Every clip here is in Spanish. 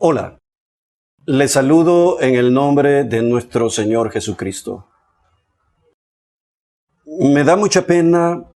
Hola, les saludo en el nombre de nuestro Señor Jesucristo. Me da mucha pena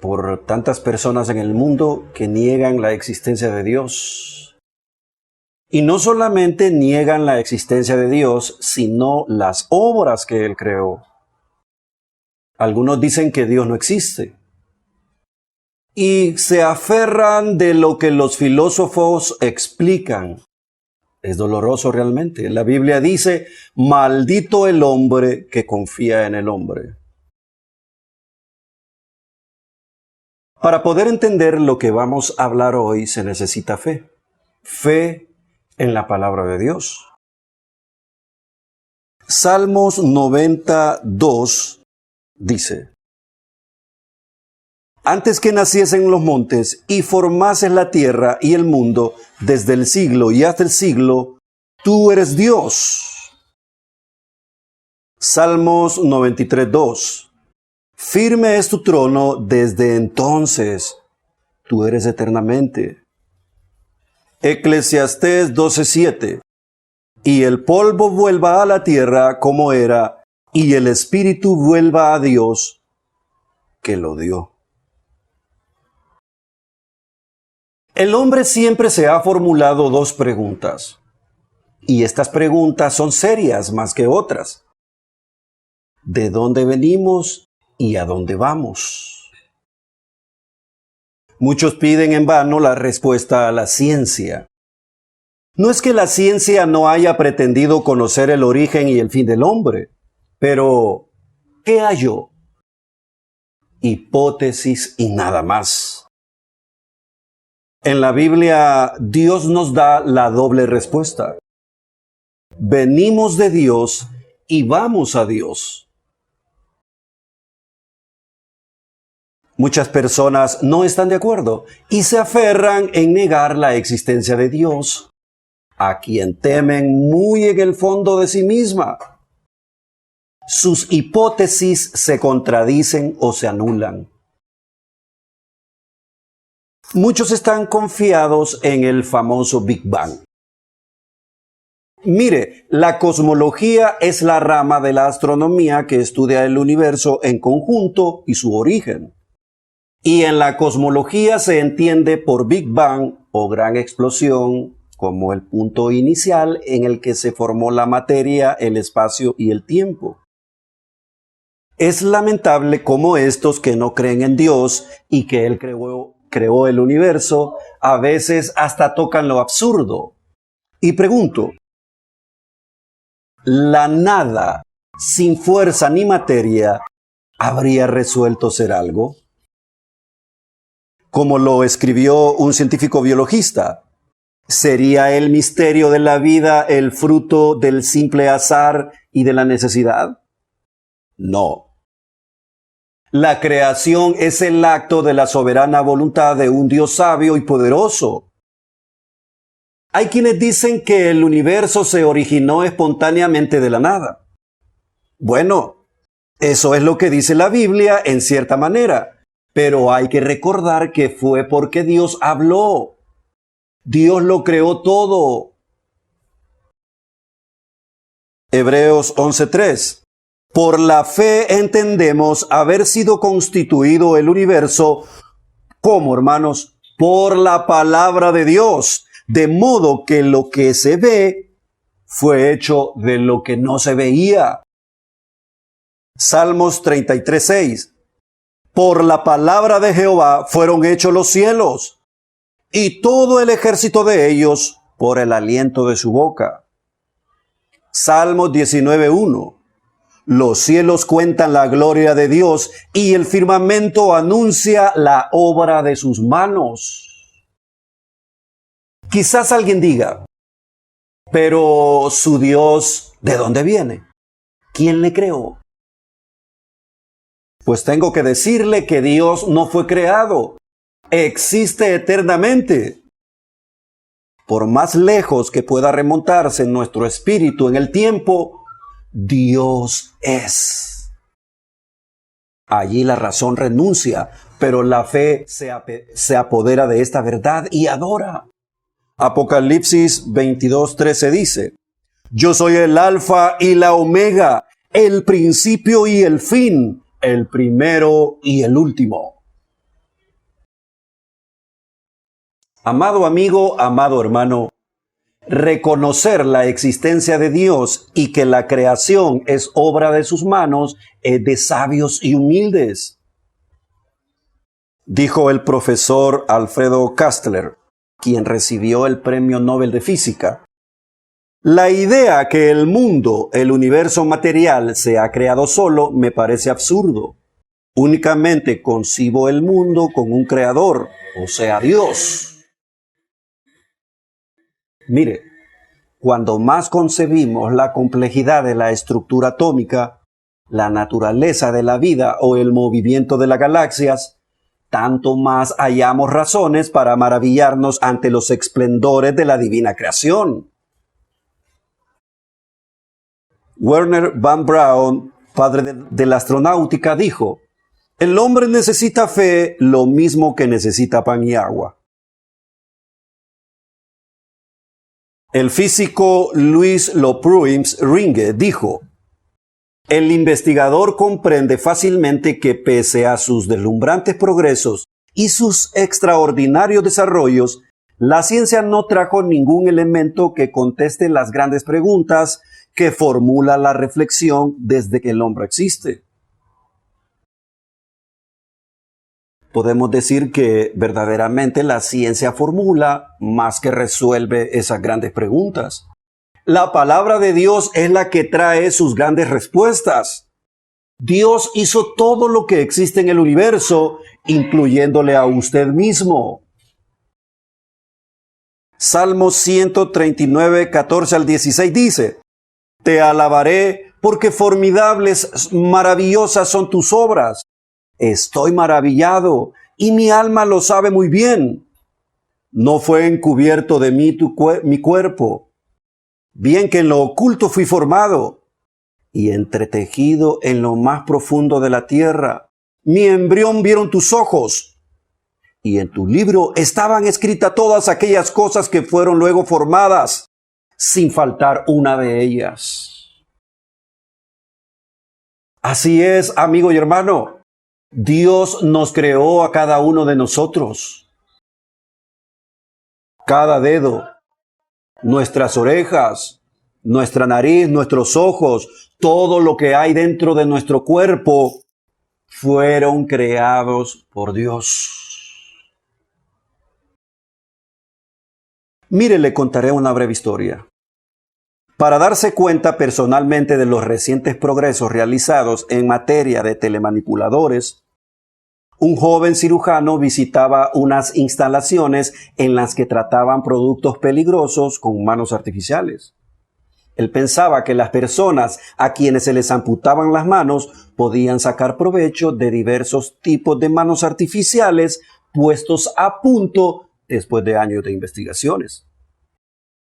por tantas personas en el mundo que niegan la existencia de Dios. Y no solamente niegan la existencia de Dios, sino las obras que Él creó. Algunos dicen que Dios no existe. Y se aferran de lo que los filósofos explican. Es doloroso realmente. La Biblia dice, maldito el hombre que confía en el hombre. Para poder entender lo que vamos a hablar hoy se necesita fe. Fe en la palabra de Dios. Salmos 92 dice, antes que naciesen los montes y formases la tierra y el mundo, desde el siglo y hasta el siglo, tú eres Dios. Salmos 93:2. Firme es tu trono desde entonces, tú eres eternamente. Eclesiastés 12:7. Y el polvo vuelva a la tierra como era, y el espíritu vuelva a Dios que lo dio. El hombre siempre se ha formulado dos preguntas, y estas preguntas son serias más que otras. ¿De dónde venimos y a dónde vamos? Muchos piden en vano la respuesta a la ciencia. No es que la ciencia no haya pretendido conocer el origen y el fin del hombre, pero ¿qué halló? Hipótesis y nada más. En la Biblia, Dios nos da la doble respuesta. Venimos de Dios y vamos a Dios. Muchas personas no están de acuerdo y se aferran en negar la existencia de Dios, a quien temen muy en el fondo de sí misma. Sus hipótesis se contradicen o se anulan. Muchos están confiados en el famoso Big Bang. Mire, la cosmología es la rama de la astronomía que estudia el universo en conjunto y su origen. Y en la cosmología se entiende por Big Bang o gran explosión como el punto inicial en el que se formó la materia, el espacio y el tiempo. Es lamentable cómo estos que no creen en Dios y que Él creó el universo, a veces hasta tocan lo absurdo. Y pregunto, ¿la nada, sin fuerza ni materia, habría resuelto ser algo? Como lo escribió un científico biologista, ¿sería el misterio de la vida el fruto del simple azar y de la necesidad? No. La creación es el acto de la soberana voluntad de un Dios sabio y poderoso. Hay quienes dicen que el universo se originó espontáneamente de la nada. Bueno, eso es lo que dice la Biblia en cierta manera, pero hay que recordar que fue porque Dios habló. Dios lo creó todo. Hebreos 11:3. Por la fe entendemos haber sido constituido el universo, ¿cómo, hermanos? Por la palabra de Dios, de modo que lo que se ve fue hecho de lo que no se veía. Salmos 33:6. Por la palabra de Jehová fueron hechos los cielos, y todo el ejército de ellos por el aliento de su boca. Salmos 19:1. Los cielos cuentan la gloria de Dios y el firmamento anuncia la obra de sus manos. Quizás alguien diga, pero su Dios, ¿de dónde viene? ¿Quién le creó? Pues tengo que decirle que Dios no fue creado, existe eternamente. Por más lejos que pueda remontarse en nuestro espíritu en el tiempo, Dios es. Allí la razón renuncia, pero la fe se apodera de esta verdad y adora. Apocalipsis 22:13 dice: Yo soy el Alfa y la Omega, el principio y el fin, el primero y el último. Amado amigo, amado hermano, reconocer la existencia de Dios y que la creación es obra de sus manos es de sabios y humildes. Dijo el profesor Alfredo Kastler, quien recibió el Premio Nobel de Física: la idea que el mundo, el universo material, se ha creado solo me parece absurdo. Únicamente concibo el mundo con un creador, o sea, Dios. Mire, cuando más concebimos la complejidad de la estructura atómica, la naturaleza de la vida o el movimiento de las galaxias, tanto más hallamos razones para maravillarnos ante los esplendores de la divina creación. Werner von Braun, padre de la astronáutica, dijo: el hombre necesita fe lo mismo que necesita pan y agua. El físico Louis Lopruims-Ringe dijo: el investigador comprende fácilmente que pese a sus deslumbrantes progresos y sus extraordinarios desarrollos, la ciencia no trajo ningún elemento que conteste las grandes preguntas que formula la reflexión desde que el hombre existe. Podemos decir que verdaderamente la ciencia formula más que resuelve esas grandes preguntas. La palabra de Dios es la que trae sus grandes respuestas. Dios hizo todo lo que existe en el universo, incluyéndole a usted mismo. Salmos 139, 14 al 16 dice: te alabaré porque formidables, maravillosas son tus obras. Estoy maravillado y mi alma lo sabe muy bien. No fue encubierto de mí mi cuerpo. Bien que en lo oculto fui formado y entretejido en lo más profundo de la tierra. Mi embrión vieron tus ojos y en tu libro estaban escritas todas aquellas cosas que fueron luego formadas, sin faltar una de ellas. Así es, amigo y hermano. Dios nos creó a cada uno de nosotros. Cada dedo, nuestras orejas, nuestra nariz, nuestros ojos, todo lo que hay dentro de nuestro cuerpo, fueron creados por Dios. Mire, le contaré una breve historia. Para darse cuenta personalmente de los recientes progresos realizados en materia de telemanipuladores, un joven cirujano visitaba unas instalaciones en las que trataban productos peligrosos con manos artificiales. Él pensaba que las personas a quienes se les amputaban las manos podían sacar provecho de diversos tipos de manos artificiales puestos a punto después de años de investigaciones.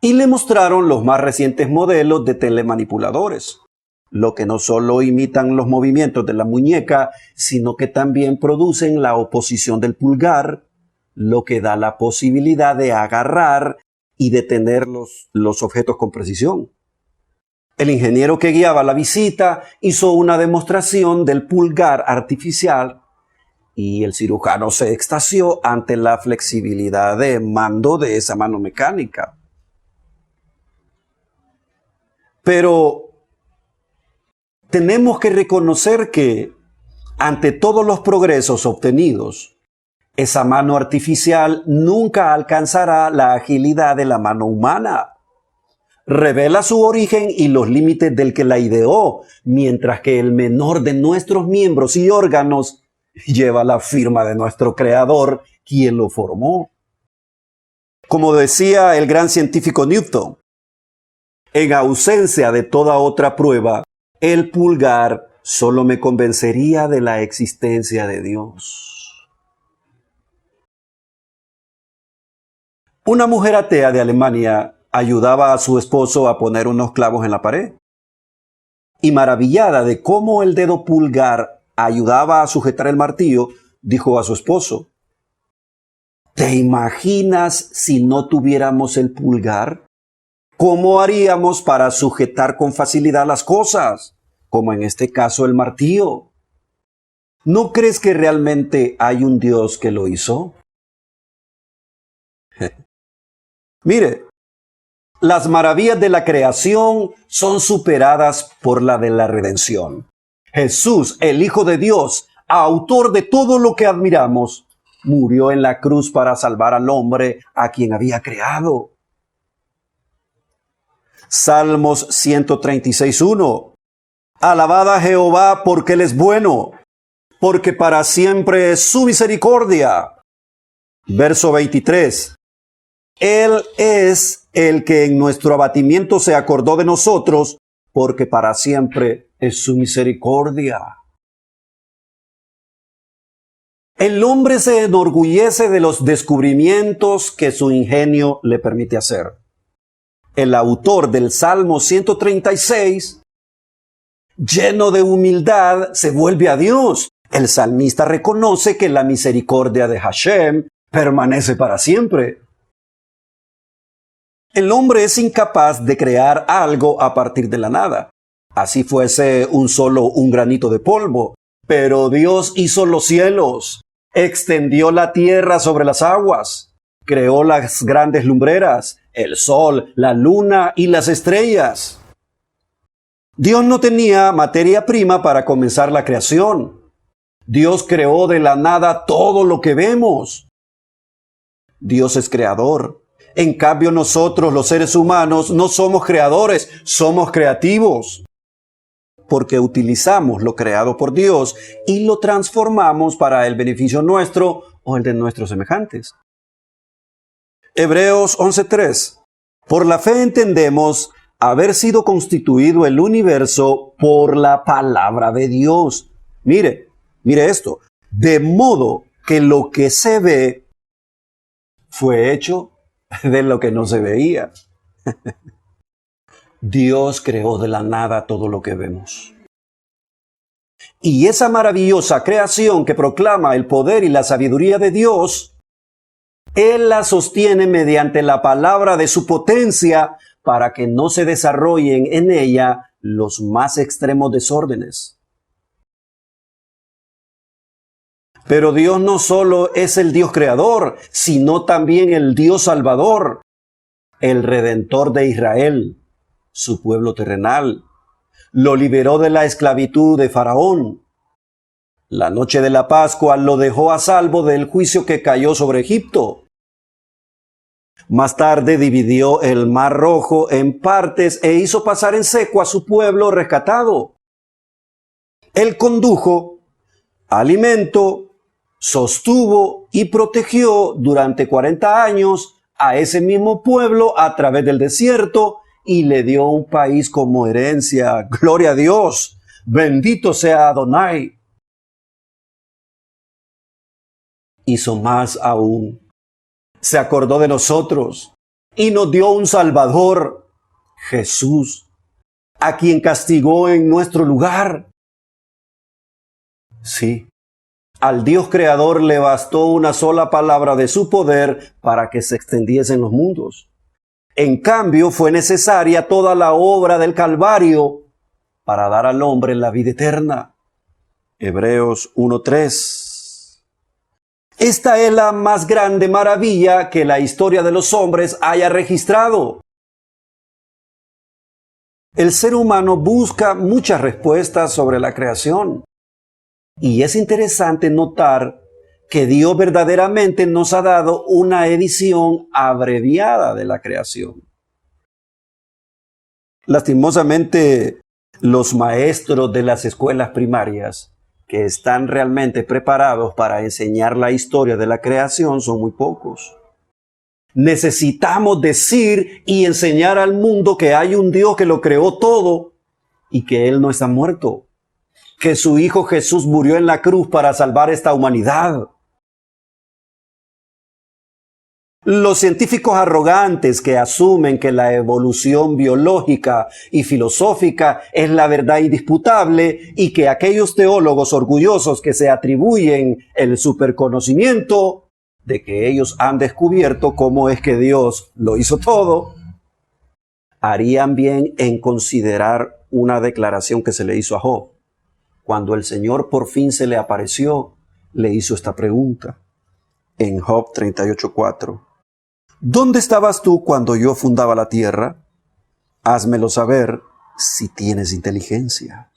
Y le mostraron los más recientes modelos de telemanipuladores, lo que no solo imitan los movimientos de la muñeca, sino que también producen la oposición del pulgar, lo que da la posibilidad de agarrar y detener los objetos con precisión. El ingeniero que guiaba la visita hizo una demostración del pulgar artificial y el cirujano se extasió ante la flexibilidad de mando de esa mano mecánica. Pero tenemos que reconocer que, ante todos los progresos obtenidos, esa mano artificial nunca alcanzará la agilidad de la mano humana. Revela su origen y los límites del que la ideó, mientras que el menor de nuestros miembros y órganos lleva la firma de nuestro creador, quien lo formó. Como decía el gran científico Newton, en ausencia de toda otra prueba, el pulgar solo me convencería de la existencia de Dios. Una mujer atea de Alemania ayudaba a su esposo a poner unos clavos en la pared. Y maravillada de cómo el dedo pulgar ayudaba a sujetar el martillo, dijo a su esposo: ¿Te imaginas si no tuviéramos el pulgar? ¿Cómo haríamos para sujetar con facilidad las cosas? Como en este caso el martillo. ¿No crees que realmente hay un Dios que lo hizo? Mire, las maravillas de la creación son superadas por la de la redención. Jesús, el Hijo de Dios, autor de todo lo que admiramos, murió en la cruz para salvar al hombre a quien había creado. Salmos 136:1. Alabad a Jehová porque Él es bueno, porque para siempre es su misericordia. Verso 23. Él es el que en nuestro abatimiento se acordó de nosotros, porque para siempre es su misericordia. El hombre se enorgullece de los descubrimientos que su ingenio le permite hacer. El autor del Salmo 136, lleno de humildad, se vuelve a Dios. El salmista reconoce que la misericordia de Hashem permanece para siempre. El hombre es incapaz de crear algo a partir de la nada. Así fuese un granito de polvo. Pero Dios hizo los cielos, extendió la tierra sobre las aguas, creó las grandes lumbreras, el sol, la luna y las estrellas. Dios no tenía materia prima para comenzar la creación. Dios creó de la nada todo lo que vemos. Dios es creador. En cambio, nosotros, los seres humanos, no somos creadores, somos creativos. Porque utilizamos lo creado por Dios y lo transformamos para el beneficio nuestro o el de nuestros semejantes. Hebreos 11:3. Por la fe entendemos haber sido constituido el universo por la palabra de Dios. Mire esto. De modo que lo que se ve fue hecho de lo que no se veía. Dios creó de la nada todo lo que vemos. Y esa maravillosa creación que proclama el poder y la sabiduría de Dios, Él la sostiene mediante la palabra de su potencia para que no se desarrollen en ella los más extremos desórdenes. Pero Dios no solo es el Dios creador, sino también el Dios salvador, el Redentor de Israel, su pueblo terrenal. Lo liberó de la esclavitud de Faraón. La noche de la Pascua lo dejó a salvo del juicio que cayó sobre Egipto. Más tarde dividió el Mar Rojo en partes e hizo pasar en seco a su pueblo rescatado. Él condujo, alimentó, sostuvo y protegió durante 40 años a ese mismo pueblo a través del desierto y le dio un país como herencia. ¡Gloria a Dios! ¡Bendito sea Adonai! Hizo más aún. Se acordó de nosotros y nos dio un Salvador, Jesús, a quien castigó en nuestro lugar. Sí, al Dios creador le bastó una sola palabra de su poder para que se extendiesen los mundos. En cambio, fue necesaria toda la obra del Calvario para dar al hombre la vida eterna. Hebreos 1:3. Esta es la más grande maravilla que la historia de los hombres haya registrado. El ser humano busca muchas respuestas sobre la creación. Y es interesante notar que Dios verdaderamente nos ha dado una edición abreviada de la creación. Lastimosamente, los maestros de las escuelas primarias que están realmente preparados para enseñar la historia de la creación son muy pocos. Necesitamos decir y enseñar al mundo que hay un Dios que lo creó todo y que Él no está muerto, que su Hijo Jesús murió en la cruz para salvar esta humanidad. Los científicos arrogantes que asumen que la evolución biológica y filosófica es la verdad indisputable y que aquellos teólogos orgullosos que se atribuyen el superconocimiento de que ellos han descubierto cómo es que Dios lo hizo todo, harían bien en considerar una declaración que se le hizo a Job. Cuando el Señor por fin se le apareció, le hizo esta pregunta en Job 38:4. ¿Dónde estabas tú cuando yo fundaba la tierra? Házmelo saber si tienes inteligencia.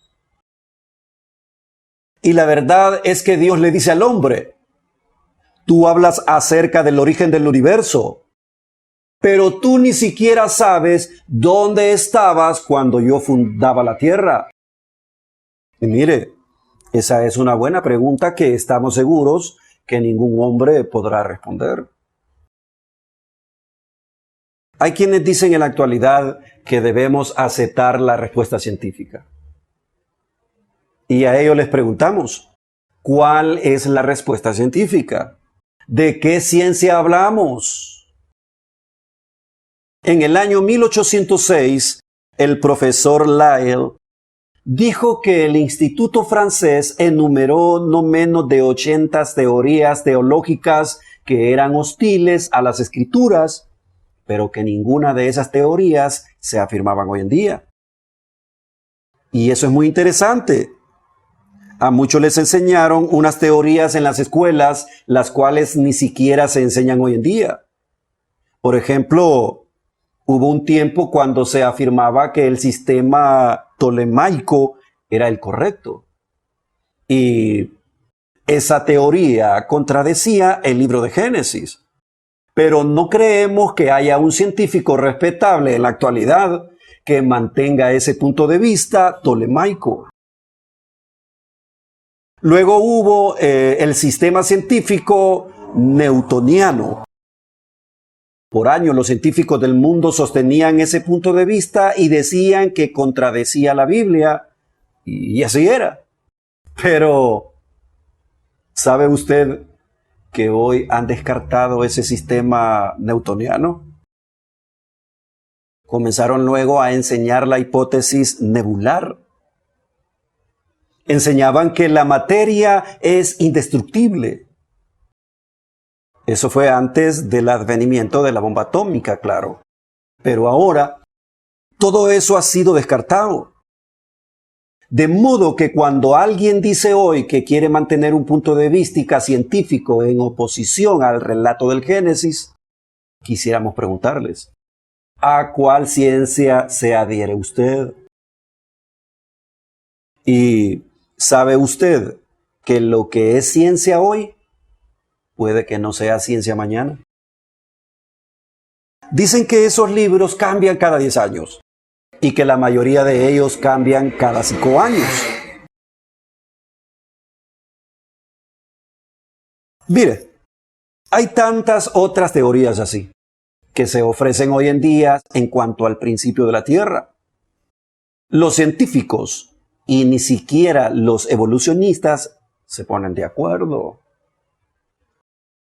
Y la verdad es que Dios le dice al hombre, tú hablas acerca del origen del universo, pero tú ni siquiera sabes dónde estabas cuando yo fundaba la tierra. Y mire, esa es una buena pregunta que estamos seguros que ningún hombre podrá responder. Hay quienes dicen en la actualidad que debemos aceptar la respuesta científica. Y a ellos les preguntamos, ¿cuál es la respuesta científica? ¿De qué ciencia hablamos? En el año 1806, el profesor Lyell dijo que el Instituto francés enumeró no menos de 80 teorías teológicas que eran hostiles a las escrituras, pero que ninguna de esas teorías se afirmaban hoy en día. Y eso es muy interesante. A muchos les enseñaron unas teorías en las escuelas, las cuales ni siquiera se enseñan hoy en día. Por ejemplo, hubo un tiempo cuando se afirmaba que el sistema tolemaico era el correcto. Y esa teoría contradecía el libro de Génesis. Pero no creemos que haya un científico respetable en la actualidad que mantenga ese punto de vista tolemaico. Luego hubo el sistema científico newtoniano. Por años los científicos del mundo sostenían ese punto de vista y decían que contradecía la Biblia, y así era. Pero, ¿sabe usted que hoy han descartado ese sistema newtoniano? Comenzaron luego a enseñar la hipótesis nebular. Enseñaban que la materia es indestructible. Eso fue antes del advenimiento de la bomba atómica, claro. Pero ahora, todo eso ha sido descartado. De modo que cuando alguien dice hoy que quiere mantener un punto de vista científico en oposición al relato del Génesis, quisiéramos preguntarles, ¿a cuál ciencia se adhiere usted? Y ¿sabe usted que lo que es ciencia hoy puede que no sea ciencia mañana? Dicen que esos libros cambian cada 10 años y que la mayoría de ellos cambian cada 5 años. Mire, hay tantas otras teorías así que se ofrecen hoy en día en cuanto al principio de la Tierra. Los científicos y ni siquiera los evolucionistas se ponen de acuerdo.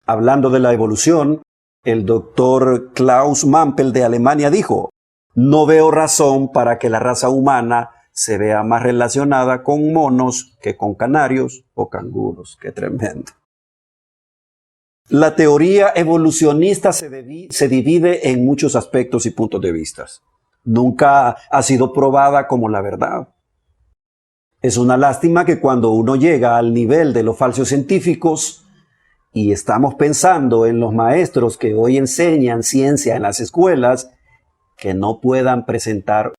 Hablando de la evolución, el doctor Klaus Mampel de Alemania dijo, no veo razón para que la raza humana se vea más relacionada con monos que con canarios o canguros. ¡Qué tremendo! La teoría evolucionista se divide en muchos aspectos y puntos de vista. Nunca ha sido probada como la verdad. Es una lástima que cuando uno llega al nivel de los falsos científicos y estamos pensando en los maestros que hoy enseñan ciencia en las escuelas, que no puedan presentar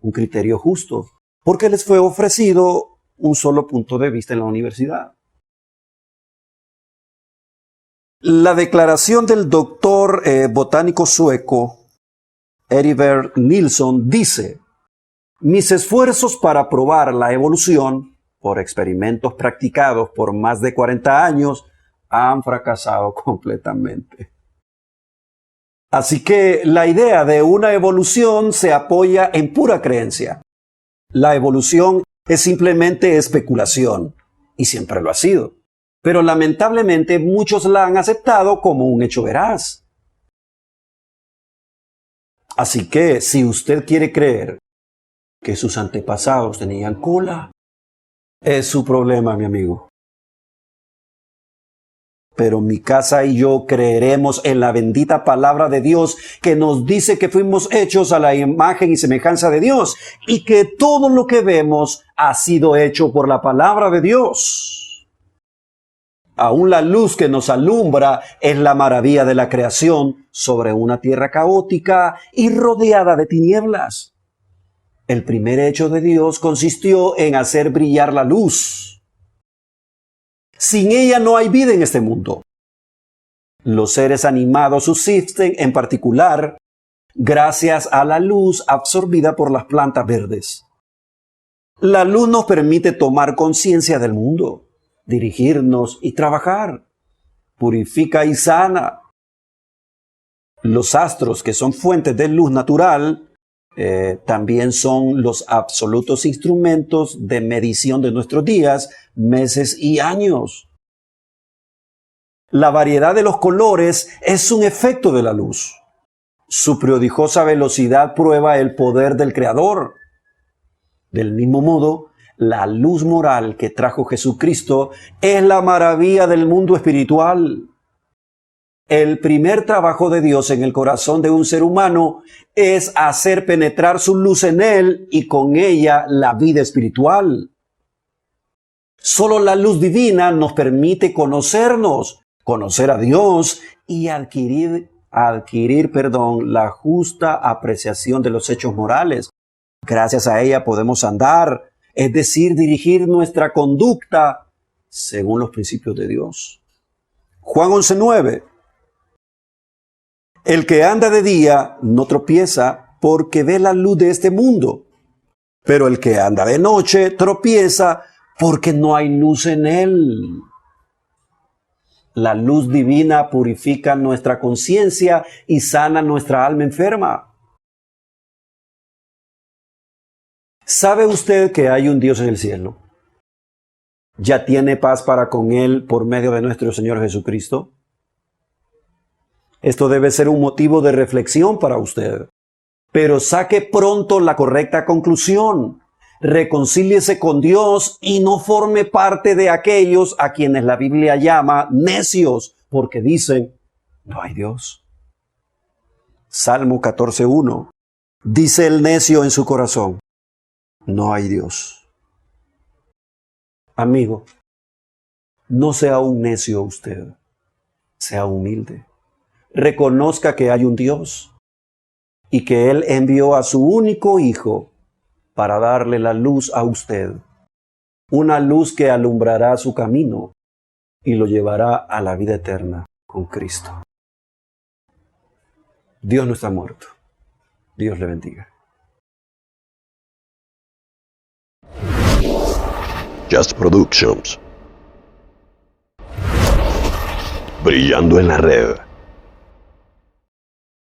un criterio justo, porque les fue ofrecido un solo punto de vista en la universidad. La declaración del doctor botánico sueco Erik Nilsson dice, mis esfuerzos para probar la evolución por experimentos practicados por más de 40 años han fracasado completamente. Así que la idea de una evolución se apoya en pura creencia. La evolución es simplemente especulación, y siempre lo ha sido. Pero lamentablemente muchos la han aceptado como un hecho veraz. Así que si usted quiere creer que sus antepasados tenían cola, es su problema, mi amigo. pero mi casa y yo creeremos en la bendita palabra de Dios que nos dice que fuimos hechos a la imagen y semejanza de Dios y que todo lo que vemos ha sido hecho por la palabra de Dios. Aún la luz que nos alumbra es la maravilla de la creación sobre una tierra caótica y rodeada de tinieblas. El primer hecho de Dios consistió en hacer brillar la luz. Sin ella no hay vida en este mundo. Los seres animados subsisten en particular gracias a la luz absorbida por las plantas verdes. La luz nos permite tomar conciencia del mundo, dirigirnos y trabajar. Purifica y sana. Los astros, que son fuentes de luz natural, también son los absolutos instrumentos de medición de nuestros días, meses y años. La variedad de los colores es un efecto de la luz. Su prodigiosa velocidad prueba el poder del Creador. Del mismo modo, la luz moral que trajo Jesucristo es la maravilla del mundo espiritual. El primer trabajo de Dios en el corazón de un ser humano es hacer penetrar su luz en él y con ella la vida espiritual. Solo la luz divina nos permite conocernos, conocer a Dios y adquirir la justa apreciación de los hechos morales. Gracias a ella podemos andar, es decir, dirigir nuestra conducta según los principios de Dios. Juan 11:9. El que anda de día no tropieza porque ve la luz de este mundo, pero el que anda de noche tropieza porque no hay luz en él. La luz divina purifica nuestra conciencia y sana nuestra alma enferma. ¿Sabe usted que hay un Dios en el cielo? ¿Ya tiene paz para con él por medio de nuestro Señor Jesucristo? Esto debe ser un motivo de reflexión para usted. Pero saque pronto la correcta conclusión. Reconcíliese con Dios y no forme parte de aquellos a quienes la Biblia llama necios, porque dicen, no hay Dios. Salmo 14:1. Dice el necio en su corazón, no hay Dios. Amigo, no sea un necio usted, sea humilde. Reconozca que hay un Dios y que Él envió a su único Hijo para darle la luz a usted, una luz que alumbrará su camino y lo llevará a la vida eterna con Cristo. Dios no está muerto. Dios le bendiga. Just Productions. Brillando en la red.